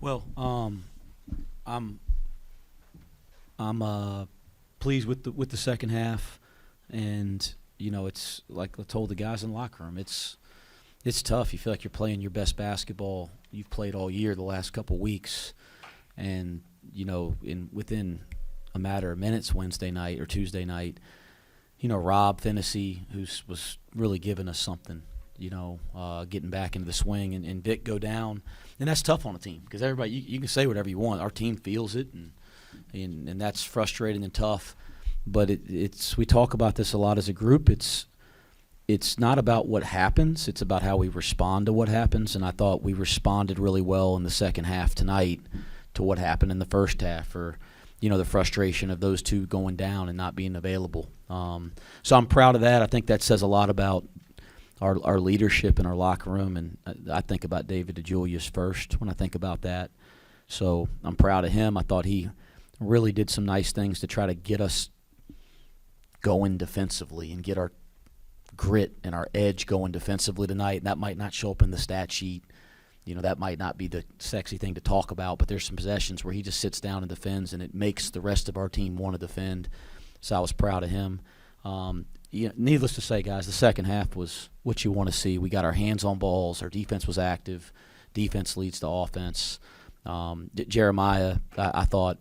Well, I'm I'm pleased with the second half, and it's like I told the guys in the locker room, it's tough. You feel like you're playing your best basketball you've played all year the last couple weeks, and in within a matter of minutes Wednesday night or Tuesday night, Rob Finnessy, who was really giving us something, getting back into the swing, and Vic go down. And that's tough on a team because everybody, you can say whatever you want. Our team feels it, and that's frustrating and tough. But it's we talk about this a lot as a group. It's not about what happens. It's about how we respond to what happens. And I thought we responded really well in the second half tonight to what happened in the first half, or the frustration of those two going down and not being available. So I'm proud of that. I think that says a lot about our leadership in our locker room, and I think about David DeJulius first when I think about that. So I'm proud of him. I thought he really did some nice things to try to get us going defensively and get our grit and our edge going defensively tonight. That might not show up in the stat sheet. That might not be the sexy thing to talk about, but there's some possessions where he just sits down and defends, and it makes the rest of our team want to defend. So I was proud of him. Needless to say, guys, the second half was what you want to see. We got our hands on balls. Our defense was active. Defense leads to offense. Jeremiah, I thought,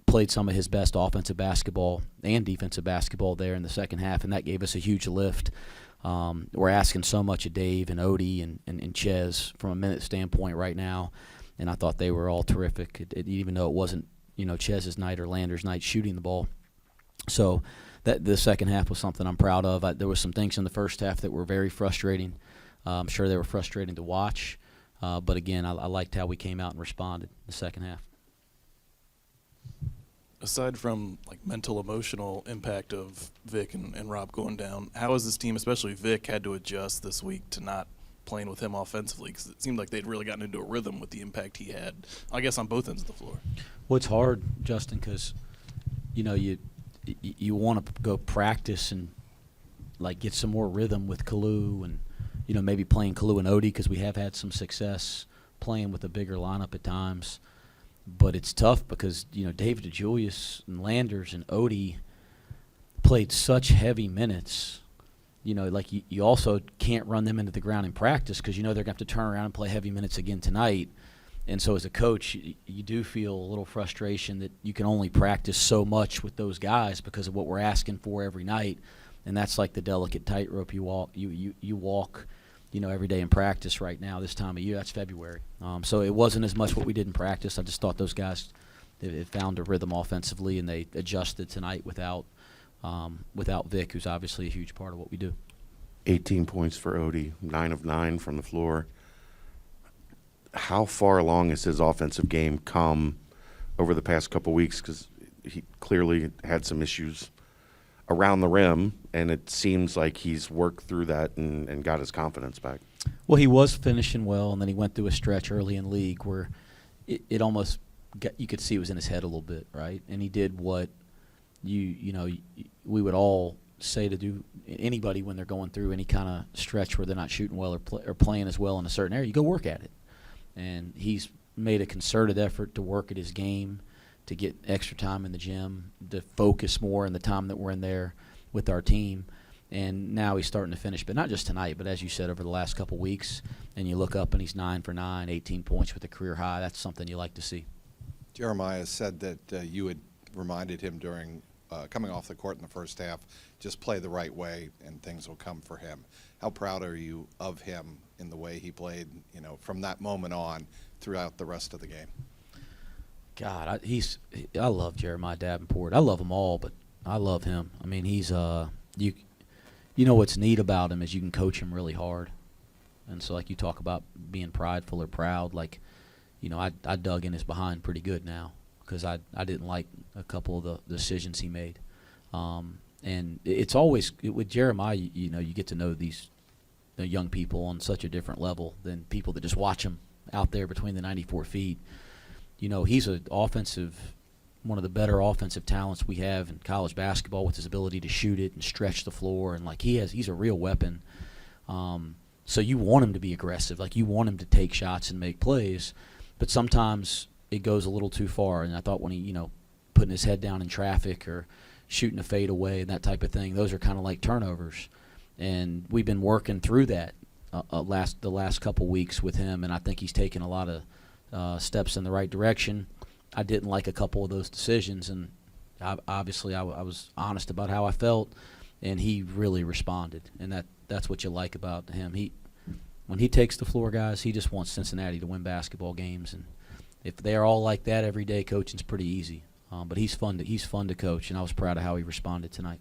played some of his best offensive basketball and defensive basketball there in the second half, and that gave us a huge lift. We're asking so much of Dave and Odie and Ches from a minute standpoint right now, and I thought they were all terrific, even though it wasn't Chez's night or Lander's night shooting the ball. So that the second half was something I'm proud of. There were some things in the first half that were very frustrating. I'm sure they were frustrating to watch, but again, I liked how we came out and responded in the second half. Aside from mental, emotional impact of Vic and Rob going down, how has this team, especially Vic, had to adjust this week to not playing with him offensively? Because it seemed like they'd really gotten into a rhythm with the impact he had, I guess, on both ends of the floor. Well, it's hard, Justin, because you want to go practice and get some more rhythm with Kalu, and maybe playing Kalu and Odie, because we have had some success playing with a bigger lineup at times. But it's tough because, David DeJulius and Landers and Odie played such heavy minutes. You also can't run them into the ground in practice because they're going to have to turn around and play heavy minutes again tonight. And so as a coach, you do feel a little frustration that you can only practice so much with those guys because of what we're asking for every night. And that's like the delicate tightrope you walk. You walk every day in practice right now this time of year. That's February. So it wasn't as much what we did in practice. I just thought those guys they found a rhythm offensively, and they adjusted tonight without Vic, who's obviously a huge part of what we do. 18 points for Odie, 9 of 9 from the floor. How far along has his offensive game come over the past couple weeks? Because he clearly had some issues around the rim, and it seems like he's worked through that and got his confidence back. Well, he was finishing well, and then he went through a stretch early in league where it almost you could see it was in his head a little bit, right? And he did what we would all say to do anybody when they're going through any kind of stretch where they're not shooting well or playing as well in a certain area. You go work at it, and he's made a concerted effort to work at his game, to get extra time in the gym, to focus more in the time that we're in there with our team. And now he's starting to finish, but not just tonight, but as you said, over the last couple weeks. And you look up and he's 9 for 9, 18 points with a career high. That's something you like to see. Jeremiah said that you had reminded him during coming off the court in the first half, just play the right way and things will come for him. How proud are you of him in the way he played, from that moment on throughout the rest of the game? God, I love Jeremiah Davenport. I love them all, but I love him. I mean, he's what's neat about him is you can coach him really hard, and so you talk about being prideful or proud. I dug in his behind pretty good now because I didn't like a couple of the decisions he made, and it's always with Jeremiah. You get to know these young people on such a different level than people that just watch him out there between the 94 feet. He's one of the better offensive talents we have in college basketball with his ability to shoot it and stretch the floor. And he's a real weapon. So you want him to be aggressive. You want him to take shots and make plays. but sometimes it goes a little too far. And I thought when he, putting his head down in traffic or shooting a fade away and that type of thing, those are kind of like turnovers. And we've been working through that the last couple weeks with him, and I think he's taken a lot of steps in the right direction. I didn't like a couple of those decisions, and obviously I was honest about how I felt, and he really responded, and that's what you like about him. When he takes the floor, guys, he just wants Cincinnati to win basketball games, and if they're all like that every day, coaching's pretty easy. But he's fun to coach, and I was proud of how he responded tonight.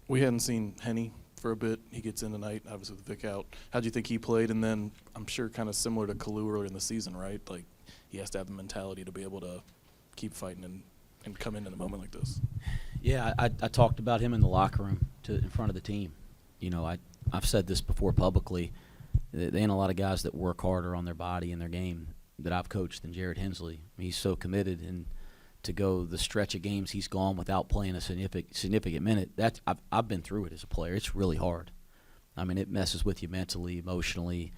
We hadn't seen Henny for a bit. He gets in tonight, obviously with Vic out. How do you think he played? And then I'm sure kind of similar to Kalu earlier in the season, right? Like he has to have the mentality to be able to keep fighting and come in a moment like this. Yeah, I talked about him in the locker room in front of the team. I've said this before publicly. There ain't a lot of guys that work harder on their body and their game that I've coached than Jared Hensley. He's so committed, and to go the stretch of games he's gone without playing a significant minute, I've been through it as a player. It's really hard. I mean, it messes with you mentally, emotionally,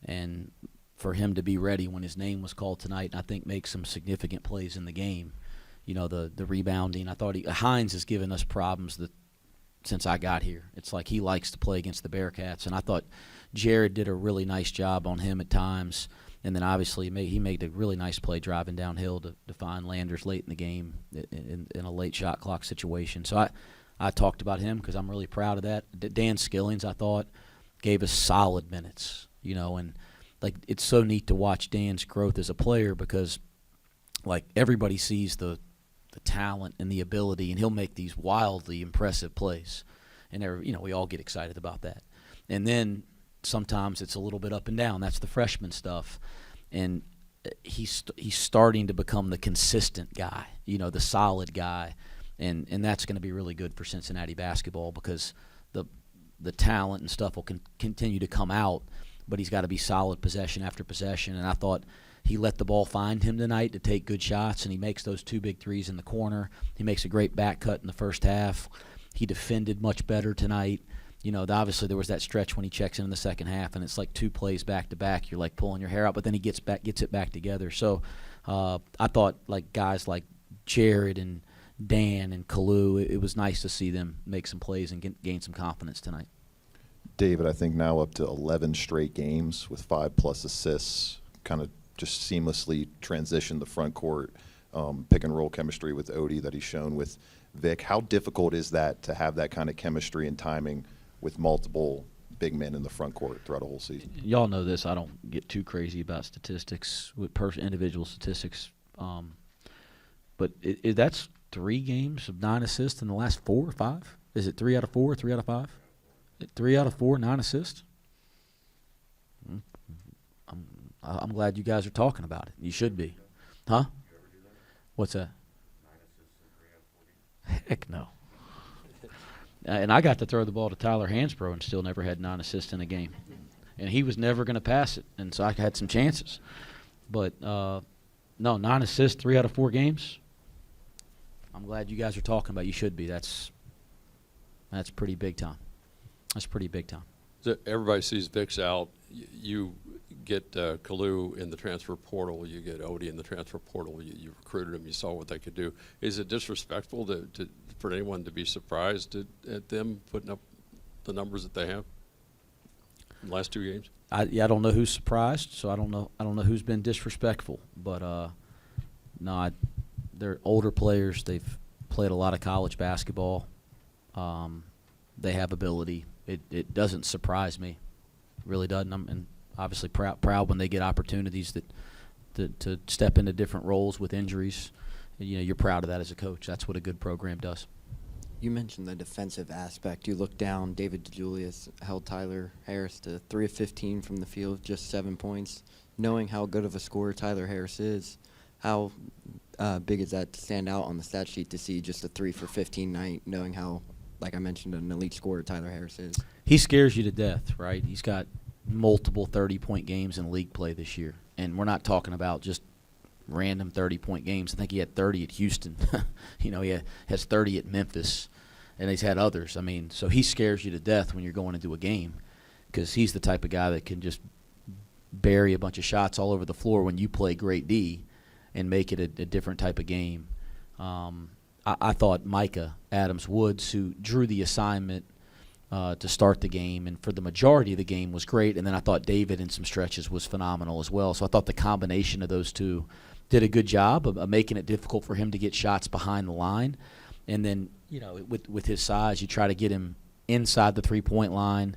and for him to be ready when his name was called tonight, and I think make some significant plays in the game. The rebounding. I thought Hines has given us problems since I got here. It's like he likes to play against the Bearcats, and I thought Jared did a really nice job on him at times. And then obviously he made a really nice play driving downhill to find Landers late in the game in a late shot clock situation. So I talked about him because I'm really proud of that. Dan Skillings, I thought, gave us solid minutes, and like it's so neat to watch Dan's growth as a player because like everybody sees the talent and the ability, and he'll make these wildly impressive plays. And we all get excited about that. And then sometimes it's a little bit up and down. That's the freshman stuff. And he's starting to become the consistent guy, the solid guy. And that's going to be really good for Cincinnati basketball because the talent and stuff will continue to come out, but he's got to be solid possession after possession. And I thought he let the ball find him tonight to take good shots, and he makes those 2 big threes in the corner. He makes a great back cut in the first half. He defended much better tonight. Obviously there was that stretch when he checks in the second half, and it's like 2 plays back-to-back. You're like pulling your hair out, but then he gets it back together. So I thought like guys like Jared and Dan and Kalu, it was nice to see them make some plays and gain some confidence tonight. David, I think now up to 11 straight games with 5+ assists, kind of just seamlessly transition the front court, pick and roll chemistry with Odie that he's shown with Vic. How difficult is that to have that kind of chemistry and timing with multiple big men in the front court throughout a whole season? Y'all know this. I don't get too crazy about statistics with individual statistics, but that's 3 games of 9 assists in the last 4 or 5. Is it 3 out of 4, 3 out of 5? 3 out of 4, 9 assists. I'm glad you guys are talking about it. You should be, huh? What's that? 9 assists in 3 out of 4 games. Heck no. And I got to throw the ball to Tyler Hansbrough and still never had 9 assists in a game. And he was never going to pass it, and so I had some chances. But, no, 9 assists, 3 out of 4 games. I'm glad you guys are talking about it. You should be. That's pretty big time. That's pretty big time. So everybody sees Vic's out. You get Kalu in the transfer portal. You get Odie in the transfer portal. You recruited them. You saw what they could do. Is it disrespectful for anyone to be surprised at them putting up the numbers that they have in the last 2 games? I don't know who's surprised, so I don't know who's been disrespectful. But no, they're older players. They've played a lot of college basketball. They have ability. It doesn't surprise me. It really doesn't. I'm obviously proud when they get opportunities to step into different roles with injuries. You're proud of that as a coach. That's what a good program does. You mentioned the defensive aspect. You look down, David DeJulius held Tyler Harris to 3 of 15 from the field, just 7 points. Knowing how good of a scorer Tyler Harris is, how big is that to stand out on the stat sheet to see just a 3 for 15 night, knowing how, like I mentioned, an elite scorer Tyler Harris is? He scares you to death, right? He's got multiple 30-point games in league play this year. And we're not talking about just random 30-point games. I think he had 30 at Houston. He has 30 at Memphis, and he's had others. I mean, so he scares you to death when you're going into a game. because he's the type of guy that can just bury a bunch of shots all over the floor when you play great D and make it a different type of game. I thought Micah Adams-Woods, who drew the assignment to start the game and for the majority of the game, was great. And then I thought David in some stretches was phenomenal as well. So I thought the combination of those two did a good job of making it difficult for him to get shots behind the line. And then, with his size, you try to get him inside the three-point line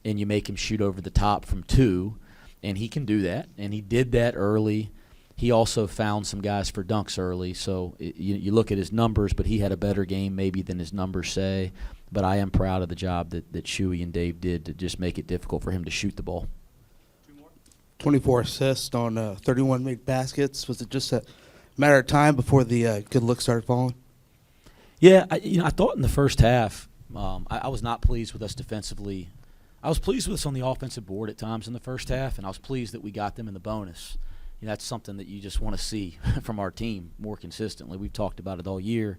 and you make him shoot over the top from 2, and he can do that. And he did that early. He also found some guys for dunks early. So you look at his numbers, but he had a better game maybe than his numbers say. But I am proud of the job that Shuey and Dave did to just make it difficult for him to shoot the ball. 24 assists on 31 made baskets. Was it just a matter of time before the good looks started falling? Yeah, I thought in the first half I was not pleased with us defensively. I was pleased with us on the offensive board at times in the first half, and I was pleased that we got them in the bonus. That's something that you just want to see from our team more consistently. We've talked about it all year.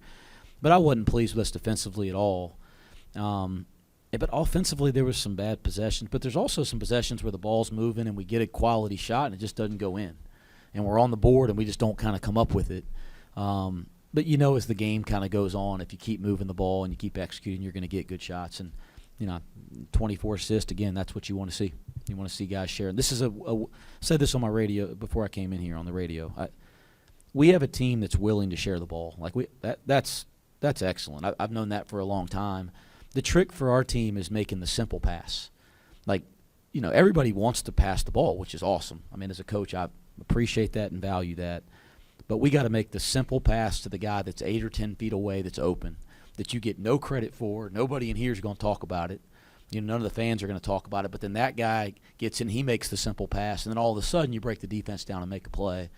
But I wasn't pleased with us defensively at all. But offensively, there was some bad possessions. But there's also some possessions where the ball's moving and we get a quality shot and it just doesn't go in. And we're on the board and we just don't kind of come up with it. But as the game kind of goes on, if you keep moving the ball and you keep executing, you're going to get good shots. And 24 assists, again, that's what you want to see. You want to see guys sharing. This is I said this on my radio before I came in here on the radio. We have a team that's willing to share the ball. That's excellent. I've known that for a long time. The trick for our team is making the simple pass. Everybody wants to pass the ball, which is awesome. I mean, as a coach, I appreciate that and value that. But we got to make the simple pass to the guy that's 8 or 10 feet away that's open, that you get no credit for. Nobody in here is going to talk about it. None of the fans are going to talk about it. But then that guy gets in, he makes the simple pass, and then all of a sudden you break the defense down and make a play.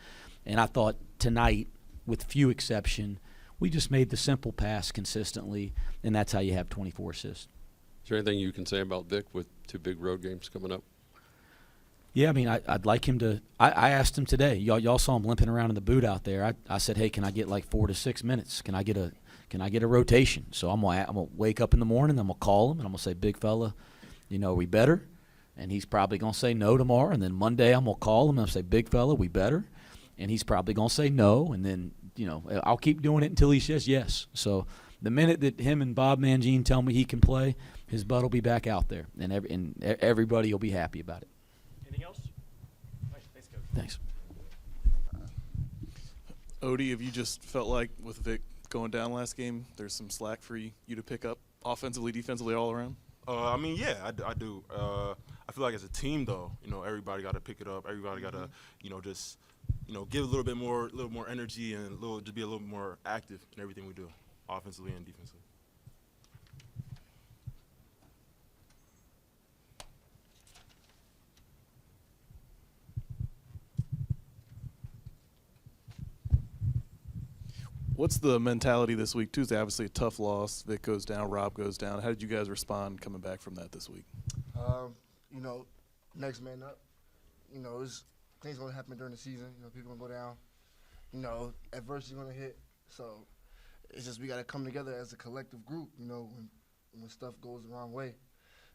And I thought tonight, with few exception, we just made the simple pass consistently, and that's how you have 24 assists. Is there anything you can say about Vic with 2 big road games coming up? Yeah, I mean, I'd like him to. I asked him today. Y'all saw him limping around in the boot out there. I said, hey, can I get like 4 to 6 minutes? Can I get a rotation? So I'm gonna wake up in the morning. I'm gonna call him and I'm gonna say, big fella, are we better? And he's probably gonna say no tomorrow. And then Monday I'm gonna call him and I'll say, big fella, we better? And he's probably gonna say no. And then I'll keep doing it until he says yes. So the minute that him and Bob Mangine tell me he can play, his butt will be back out there, and everybody will be happy about it. Anything else? All right, thanks, Coach. Thanks. Odie, have you just felt like with Vic going down last game, there's some slack for you to pick up offensively, defensively, all around? I mean, yeah, I do. I feel like as a team, though, everybody got to pick it up. Everybody got to, just, give a little more energy and just be a little more active in everything we do, offensively and defensively. What's the mentality this week? Tuesday, obviously a tough loss. Vic goes down, Rob goes down. How did you guys respond coming back from that this week? Next man up. Things gonna happen during the season. People gonna go down. Adversity gonna hit. So it's just we gotta come together as a collective group. When stuff goes the wrong way.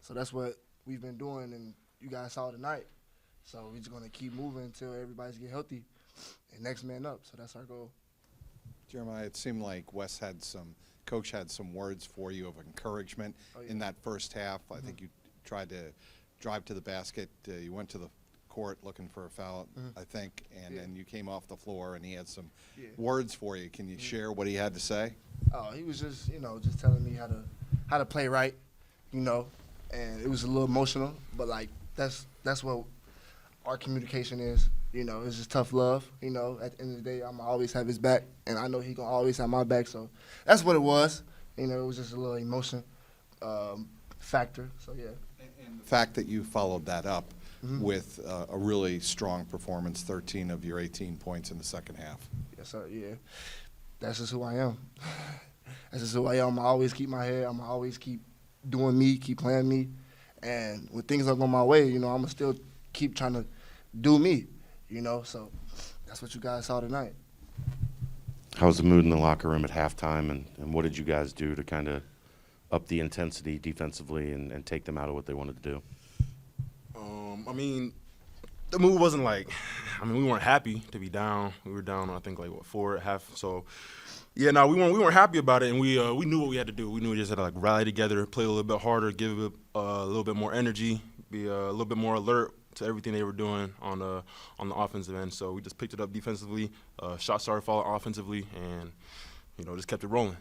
So that's what we've been doing, and you guys saw tonight. So we're just gonna keep moving until everybody's get healthy, and next man up. So that's our goal. Jeremiah, it seemed like Coach had some words for you of encouragement in that first half. I think you tried to drive to the basket. You went to the court looking for a foul, I think, and then you came off the floor and he had some words for you. Can you share what he had to say? Oh, he was just, just telling me how to play right, and it was a little emotional, but that's what our communication is. It's just tough love. At the end of the day, I'm always have his back, and I know he gonna always have my back. So that's what it was. It was just a little emotion factor. So yeah. And the fact that you followed that up with a really strong performance, 13 of your 18 points in the second half. Yes, sir. Yeah. That's just who I am. That's just who I am. I always keep my head. I'm always keep doing me, keep playing me, and when things don't go my way, I'm gonna still keep trying to do me. So that's what you guys saw tonight. How was the mood in the locker room at halftime, and what did you guys do to kind of up the intensity defensively and take them out of what they wanted to do? I mean, the move wasn't like, I mean, we weren't happy to be down. We were down, I think, like, 4 at half. So, yeah, no, we weren't happy about it, and we knew what we had to do. We knew we just had to, like, rally together, play a little bit harder, give it a little bit more energy, be a little bit more alert to everything they were doing on the offensive end. So we just picked it up defensively, shots started falling offensively, and, you know, just kept it rolling.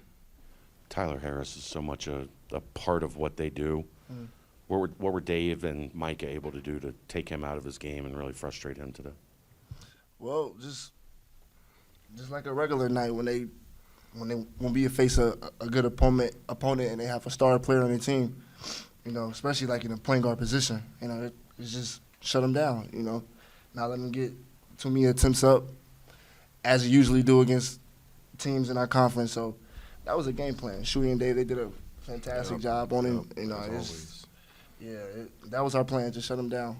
Tyler Harris is so much a part of what they do. What were Dave and Micah able to do to take him out of his game and really frustrate him today? Well, just like a regular night when we face a good opponent and they have a star player on their team, you know, especially like in a point guard position, you know, it's just shut them down, you know, not let them get too many attempts up as you usually do against teams in our conference. So that was a game plan. Shuey and Dave, they did a fantastic job on him. You know, that was our plan, just shut them down.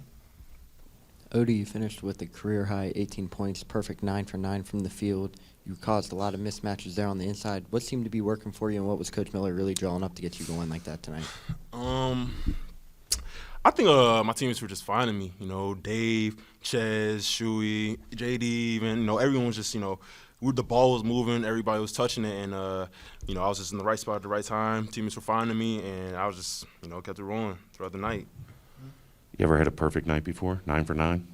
Odie, you finished with a career-high 18 points, perfect 9 for 9 from the field. You caused a lot of mismatches there on the inside. What seemed to be working for you, and what was Coach Miller really drawing up to get you going like that tonight? I think my teammates were just finding me. You know, Dave, Ches, Shuey, JD, even, you know, everyone was just, you know, the ball was moving, everybody was touching it, and, you know, I was just in the right spot at the right time. Teammates were finding me, and I was just, you know, kept it rolling throughout the night. You ever had a perfect night before? 9 for 9?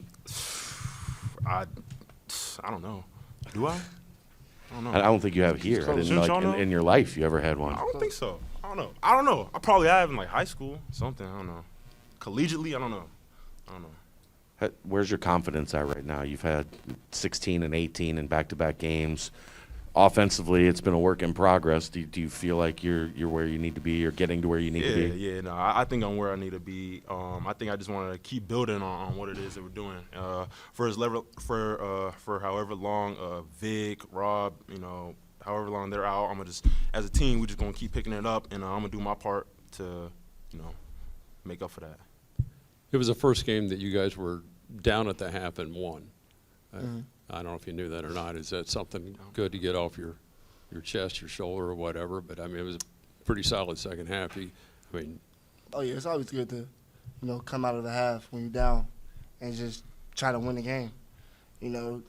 I don't know. Do I? I don't know. I don't think you have here. I didn't Shouldn't know, y'all know? like, in your life you ever had one. I don't think so. I don't know. I probably have in, like, high school, something. I don't know. Collegiately, I don't know. Where's your confidence at right now? You've had 16 and 18 in back-to-back games. Offensively, it's been a work in progress. Do you feel like you're where you need to be? You're getting to where you need to be? Yeah. No, I think I'm where I need to be. I think I just want to keep building on what it is that we're doing. For however long, Vic, Rob, you know, however long they're out, I'm gonna just, as a team, we're just gonna keep picking it up, and I'm gonna do my part to, you know, make up for that. It was the first game that you guys were down at the half and won. I don't know if you knew that or not. Is that something good to get off your chest, your shoulder, or whatever? But, I mean, it was a pretty solid second half. Oh, yeah, it's always good to, you know, come out of the half when you're down and just try to win the game. You know,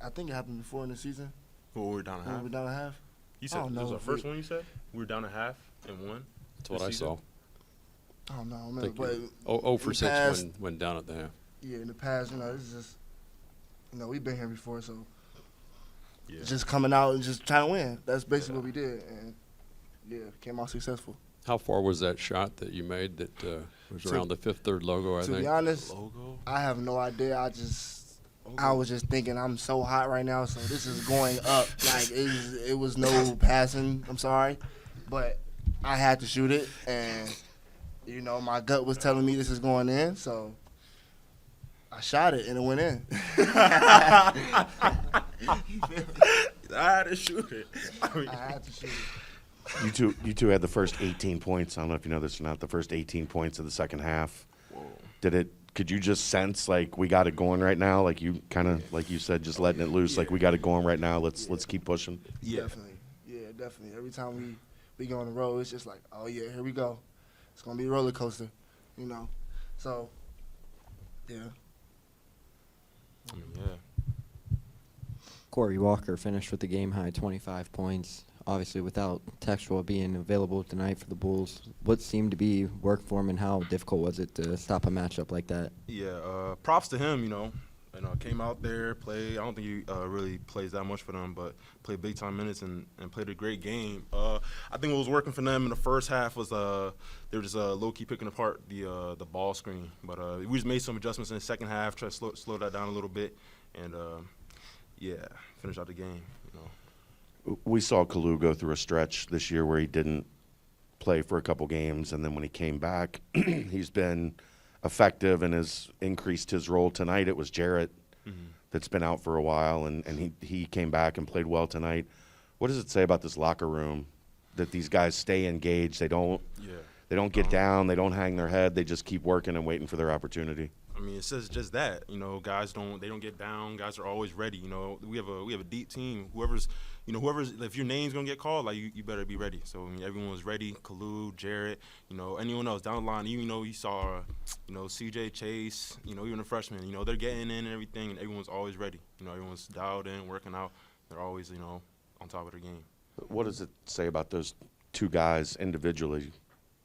I think it happened before in the season. Well, we were down a half. We were down a half. You said that was our first one. You said we were down a half and won. That's what I saw. I don't know. I Think remember, but 0 for 6 past, when down at the half. Yeah, in the past, you know, this is just, you know, we've been here before, so Yeah. just coming out and just trying to win. That's basically what we did, and yeah, came out successful. How far was that shot that you made that was around the Fifth Third logo, I think? To be honest, Logo? I have no idea. I was just thinking I'm so hot right now, so this is going up. Like it was no passing. I'm sorry, but I had to shoot it, and you know my gut was telling me this is going in, so I shot it and it went in. I had to shoot it. I had to shoot it. You two had the first 18 points. I don't know if you know this or not. The first 18 points of the second half. Whoa. Could you just sense like we got it going right now? Like you kind of like you said, just letting it loose. Like we got it going right now. Let's keep pushing. Yeah. Definitely. Every time we go on the road, it's just like, oh yeah, here we go. It's gonna be a roller coaster, you know. So, yeah. I mean, yeah. Corey Walker finished with the game-high 25 points. Obviously, without Textual being available tonight for the Bulls, what seemed to be work for him, and how difficult was it to stop a matchup like that? Yeah, props to him, you know. Came out there, played. I don't think he really plays that much for them, but played big-time minutes and played a great game. I think what was working for them in the first half was they were just low-key picking apart the ball screen. But we just made some adjustments in the second half, tried to slow that down a little bit, and, finish out the game, you know. We saw Kalu go through a stretch this year where he didn't play for a couple games, and then when he came back, he's been effective and has increased his role. Tonight it was Jarrett that's been out for a while, and he came back and played well tonight. What does it say about this locker room that these guys stay engaged? They don't get down, they don't hang their head, they just keep working and waiting for their opportunity? I mean, it says just that. You know, guys don't get down. Guys are always ready. You know, we have a deep team. Whoever's, you know, if your name's gonna get called, like you better be ready. So I mean, everyone was ready. Kalu, Jarrett, you know, anyone else down the line. Even though you saw, you know, CJ Chase, you know, even the freshmen, you know, they're getting in and everything, and everyone's always ready. You know, everyone's dialed in, working out. They're always, you know, on top of their game. What does it say about those two guys individually,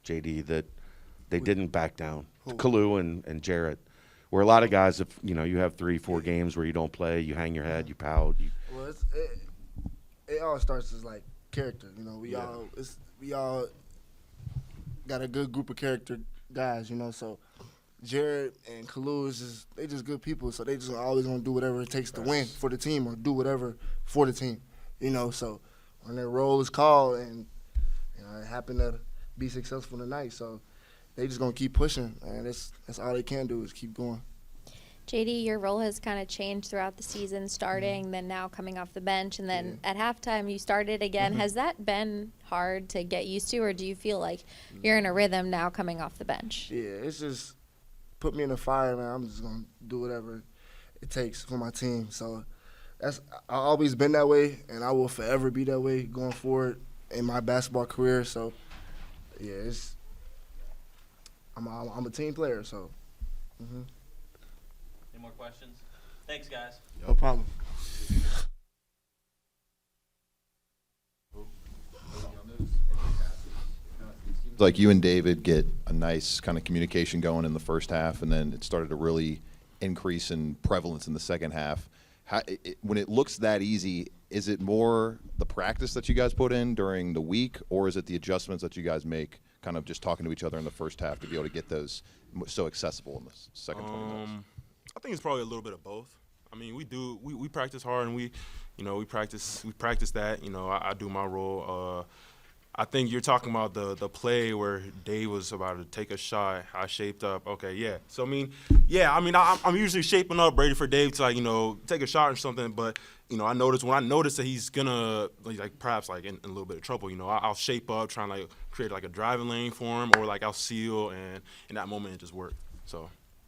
JD, that they didn't back down? Kalu and Jarrett. Where a lot of guys, if you know, you have 3-4 games where you don't play, you hang your head, you pout. Well, it all starts as like character. You know, we all got a good group of character guys. You know, so Jared and Kalu they just good people. So they just always gonna do whatever it takes to win for the team or do whatever for the team. You know, so when their role is called and you know it happened to be successful tonight, so they just gonna keep pushing, and that's all they can do is keep going. JD, your role has kind of changed throughout the season, starting, then now coming off the bench, and then at halftime you started again. Has that been hard to get used to, or do you feel like you're in a rhythm now coming off the bench? Yeah, it's just put me in the fire, man. I'm just gonna do whatever it takes for my team. So I've always been that way, and I will forever be that way going forward in my basketball career. So yeah, I'm a team player. So. Any more questions? Thanks, guys. No problem. Like you and David get a nice kind of communication going in the first half, and then it started to really increase in prevalence in the second half. When it looks that easy, is it more the practice that you guys put in during the week, or is it the adjustments that you guys make, kind of just talking to each other in the first half to be able to get those so accessible in the second 20 minutes? I think it's probably a little bit of both. I mean, we practice hard, and we practice that. You know, I do my role. I think you're talking about the play where Dave was about to take a shot. I shaped up. Okay, yeah. So I'm usually shaping up, ready for Dave to, like, you know, take a shot or something. But you know, when I notice that he's gonna perhaps in a little bit of trouble, you know, I'll shape up, trying to create a driving lane for him, or I'll seal, and in that moment it just worked. So.